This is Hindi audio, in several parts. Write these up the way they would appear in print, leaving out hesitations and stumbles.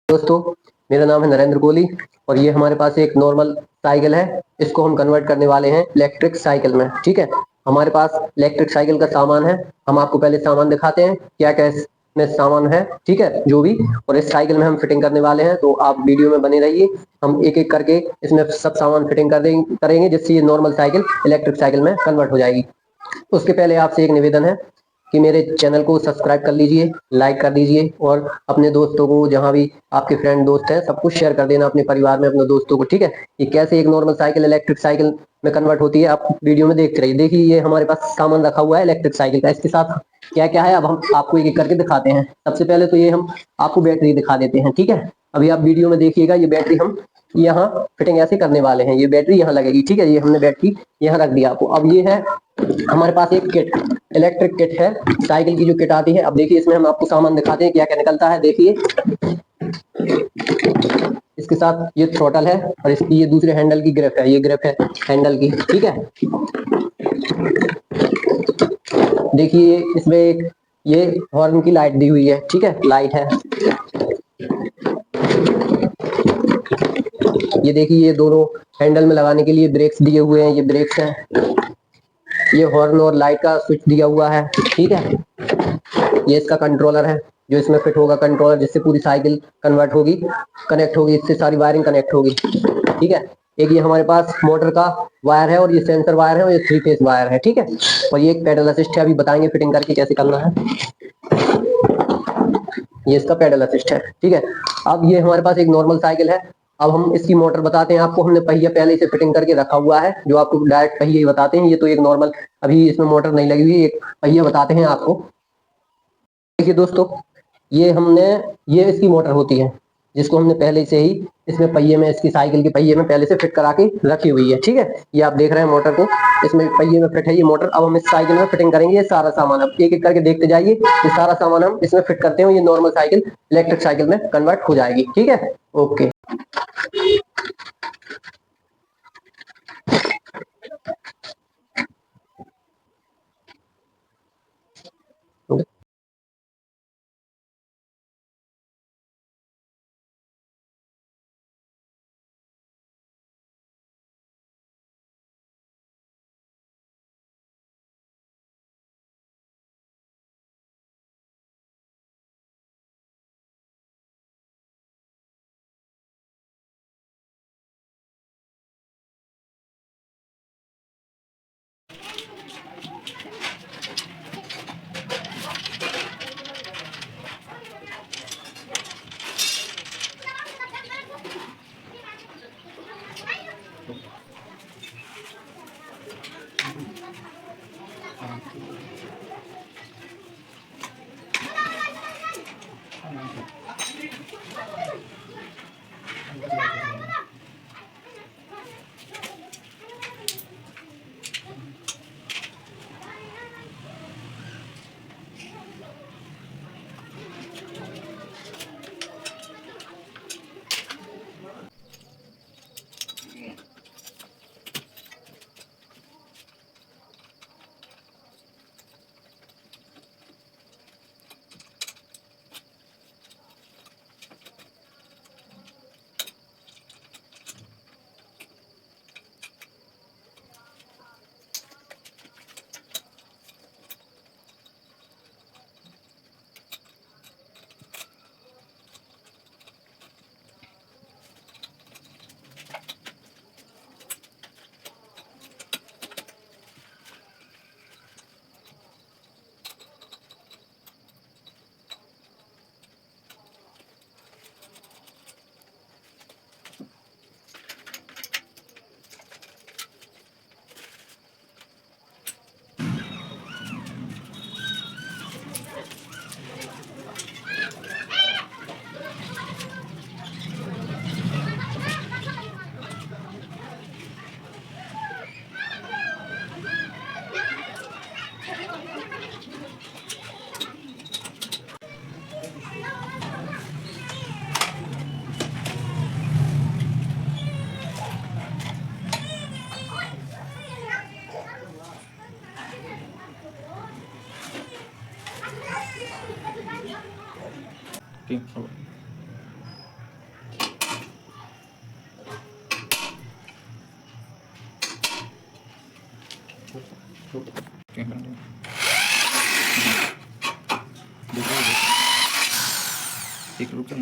दोस्तों, मेरा नाम है नरेंद्र कोहली और ये हमारे पास एक नॉर्मल साइकिल है। इसको हम कन्वर्ट करने वाले हैं इलेक्ट्रिक साइकिल में। ठीक है, हमारे पास इलेक्ट्रिक साइकिल का सामान है। हम आपको पहले सामान दिखाते हैं क्या क्या इसमें सामान है। ठीक है, जो भी, और इस साइकिल में हम फिटिंग करने वाले हैं, तो आप वीडियो में बने रहिए। हम एक एक करके इसमें सब सामान फिटिंग करेंगे, जिससे ये नॉर्मल साइकिल इलेक्ट्रिक साइकिल में कन्वर्ट हो जाएगी। उसके पहले आपसे एक निवेदन है कि मेरे चैनल को सब्सक्राइब कर लीजिए, लाइक कर दीजिए और अपने दोस्तों को, जहां भी आपके फ्रेंड दोस्त हैं, सब कुछ शेयर कर देना अपने परिवार में, अपने दोस्तों को। ठीक है, ये कैसे एक नॉर्मल साइकिल इलेक्ट्रिक साइकिल में कन्वर्ट होती है, आप वीडियो में देखते रहिए। देखिए, ये हमारे पास सामान रखा हुआ है इलेक्ट्रिक साइकिल का। इसके साथ क्या क्या है, अब हम आपको एक एक करके दिखाते हैं। सबसे पहले तो ये हम आपको बैटरी दिखा देते हैं। ठीक है, अभी आप वीडियो में देखिएगा। ये बैटरी हम यहाँ फिटिंग ऐसे करने वाले हैं। ये बैटरी यहाँ लगेगी। ठीक है, ये हमने बैटरी यहाँ रख दिया आपको। अब ये है हमारे पास एक किट, इलेक्ट्रिक किट है, साइकिल की जो किट आती है। अब देखिए, इसमें हम आपको सामान दिखाते हैं क्या क्या निकलता है। देखिए, इसके साथ ये थ्रोटल है और इसकी ये दूसरे हैंडल की ग्रिप है। ये ग्रिप है हैंडल की। ठीक है, देखिए इसमें एक ये हॉर्न की लाइट दी हुई है। ठीक है, लाइट है। ये देखिए, ये दोनों हैंडल में लगाने के लिए ब्रेक्स दिए हुए हैं। ये ब्रेक्स हैं। ये हॉर्न और लाइट का स्विच दिया हुआ है। ठीक है, ये इसका कंट्रोलर है जो इसमें फिट होगा, कंट्रोलर, जिससे पूरी साइकिल कन्वर्ट होगी, कनेक्ट होगी, इससे सारी वायरिंग कनेक्ट होगी। ठीक है, एक ये हमारे पास मोटर का वायर है और ये सेंसर वायर है और ये 3 फेज वायर है। ठीक है, और ये एक पेडल असिस्ट है। अभी बताएंगे फिटिंग करके कैसे करना है। ये इसका पेडल असिस्ट है। ठीक है, अब ये हमारे पास एक नॉर्मल साइकिल है। अब हम इसकी मोटर बताते हैं आपको। हमने पहिया पहले से फिटिंग करके रखा हुआ है, जो आपको डायरेक्ट पहिए ही बताते हैं। ये तो एक नॉर्मल, अभी इसमें मोटर नहीं लगी हुई, एक पहिया बताते हैं आपको। देखिए दोस्तों, ये हमने, ये इसकी मोटर होती है, जिसको हमने पहले से ही इसमें पहिए में, इसकी साइकिल के पहिए में पहले से फिट करा के रखी हुई है। ठीक है, ये आप देख रहे हैं मोटर को, इसमें पहिए में फिट है ये मोटर। अब हम इस साइकिल में फिटिंग करेंगे ये सारा सामान। अब एक एक करके देखते जाइए। ये सारा सामान हम इसमें फिट करते हैं, ये नॉर्मल साइकिल इलेक्ट्रिक साइकिल में कन्वर्ट हो जाएगी। ठीक है, ओके। ठीक। एक रुक जाओ।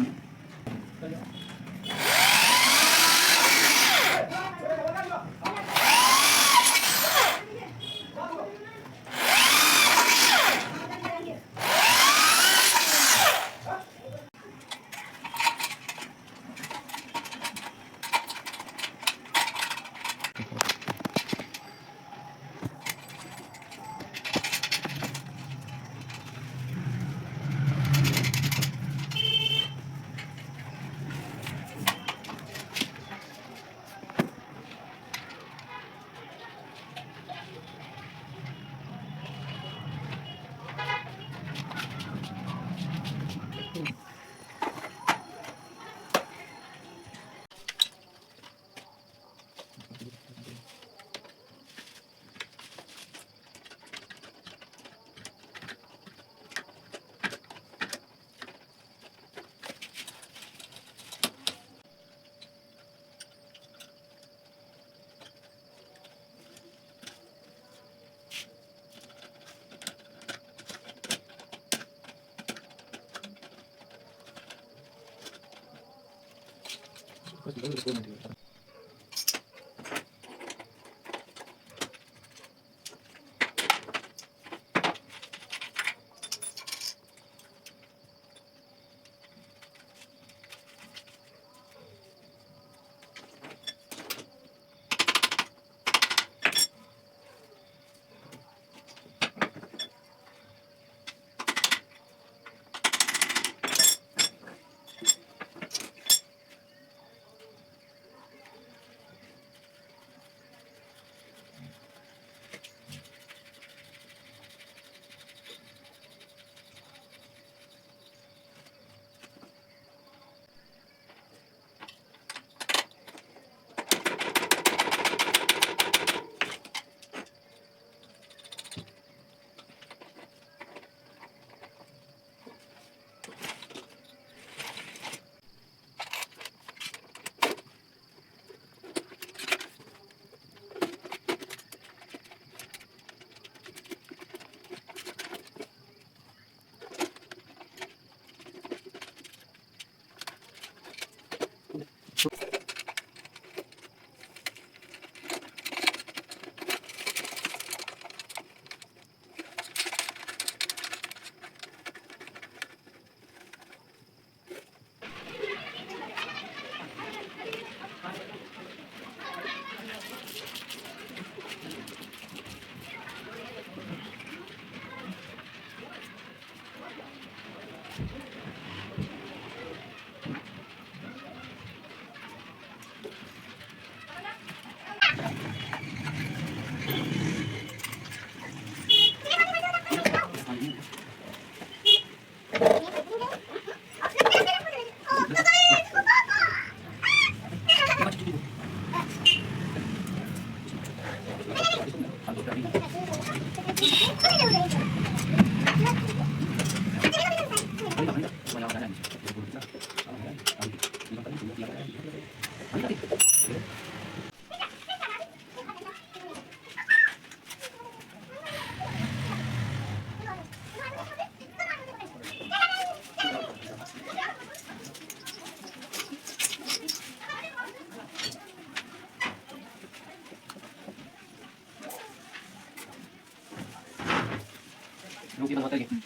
रोटी बनवाते हैं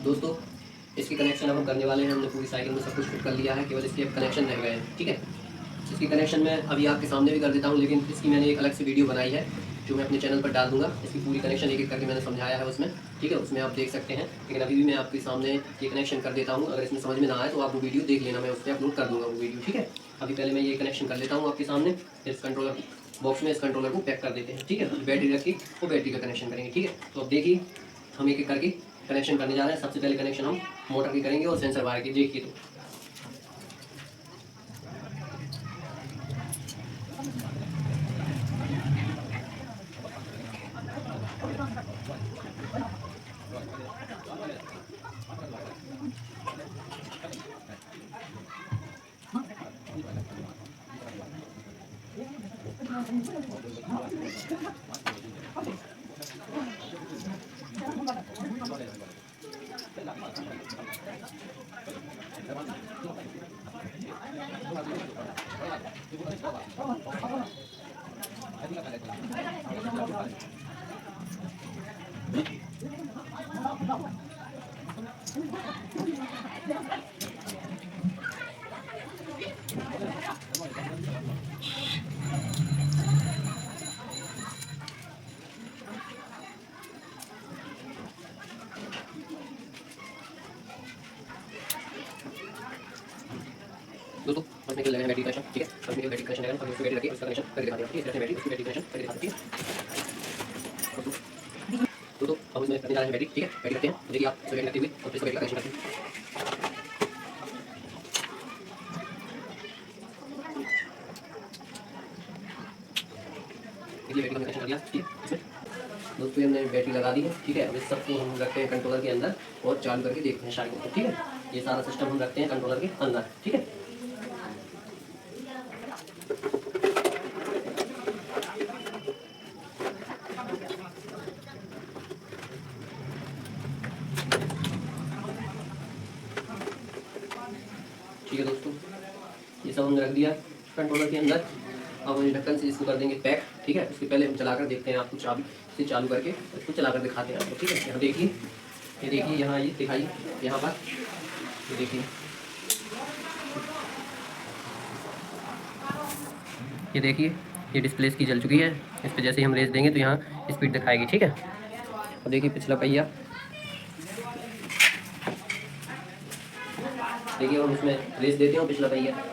दोस्तों इसकी कनेक्शन अब हम करने वाले हैं। हमने पूरी साइकिल में सब कुछ फिट कर लिया है, केवल इसके अब कनेक्शन रह गए हैं। ठीक है, इसकी कनेक्शन मैं अभी आपके सामने भी कर देता हूँ, लेकिन इसकी मैंने एक अलग से वीडियो बनाई है जो मैं अपने चैनल पर डाल दूंगा। इसकी पूरी कनेक्शन एक एक करके मैंने समझाया है उसमें। ठीक है, उसमें आप देख सकते हैं, लेकिन अभी भी मैं आपके सामने ये कनेक्शन कर देता हूँ। अगर इसमें समझ में ना आए तो आप वो वीडियो देख लेना, मैं उस पर अपलोड कर दूँगा वो वीडियो। ठीक है, अभी पहले मैं ये कनेक्शन कर लेता हूँ आपके सामने, फिर इस कंट्रोलर बॉक्स में इस कंट्रोलर को पैक कर देते हैं। ठीक है, बैटरी रखी वो बैटरी का कनेक्शन करेंगे। ठीक है, तो अब देखिए हम एक एक करके कनेक्शन करने जा रहे हैं। सबसे पहले कनेक्शन हम मोटर की करेंगे और सेंसर वायर की। देखिए तो दोस्तों हम निकल लगे हैं बैटरी कनेक्शन। ठीक है, अब निकल बैटरी कनेक्शन लगाना, अब उसकी बैटरी लगी, उसका कनेक्शन करके दिखा देंगे। ठीक है, बैटरी उसकी बैटरी कनेक्शन करके दिखा देंगे। दोस्तों अब इसमें करने जा रहे हैं बैटरी। ठीक है, बैटरी करते हैं, देखिए आप इसमें बैटरी लगती हुई और इसको बैटरी का कनेक्शन करते हैं। देखिए बैटरी का कनेक्शन कर दिया। ठीक है, इसमें दोस्तों हमने बैटरी लगा दी है। ठीक है, अब इस सबको हम रखते हैं कंट्रोलर के अंदर और चालू करके देखते हैं शायद। ठीक है, ये सारा सिस्टम हम रखते हैं कंट्रोलर के अंदर। ठीक है, ठीक है दोस्तों, ये सब हमने रख दिया कंट्रोलर के अंदर। अब हम ढक्कन से इसको कर देंगे पैक। ठीक है, उसके पहले हम चलाकर देखते हैं, आपको चाबी से चालू करके इसको चलाकर दिखाते हैं आपको। ठीक है, यहाँ देखिए, ये देखिए, यहाँ ये दिखाइए, यहाँ पर ये देखिए, ये देखिए, ये डिस्प्ले इसकी जल चुकी है। इस पर जैसे ही हम रेस देंगे तो यहाँ स्पीड दिखाएगी। ठीक है, अब देखिए पिछला पहिया, देखिए हम इसमें रेस देते हैं पिछला पहिया।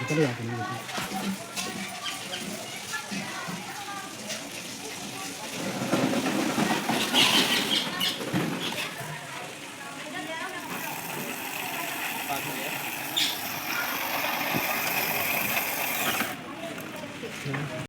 चले जाते हैं।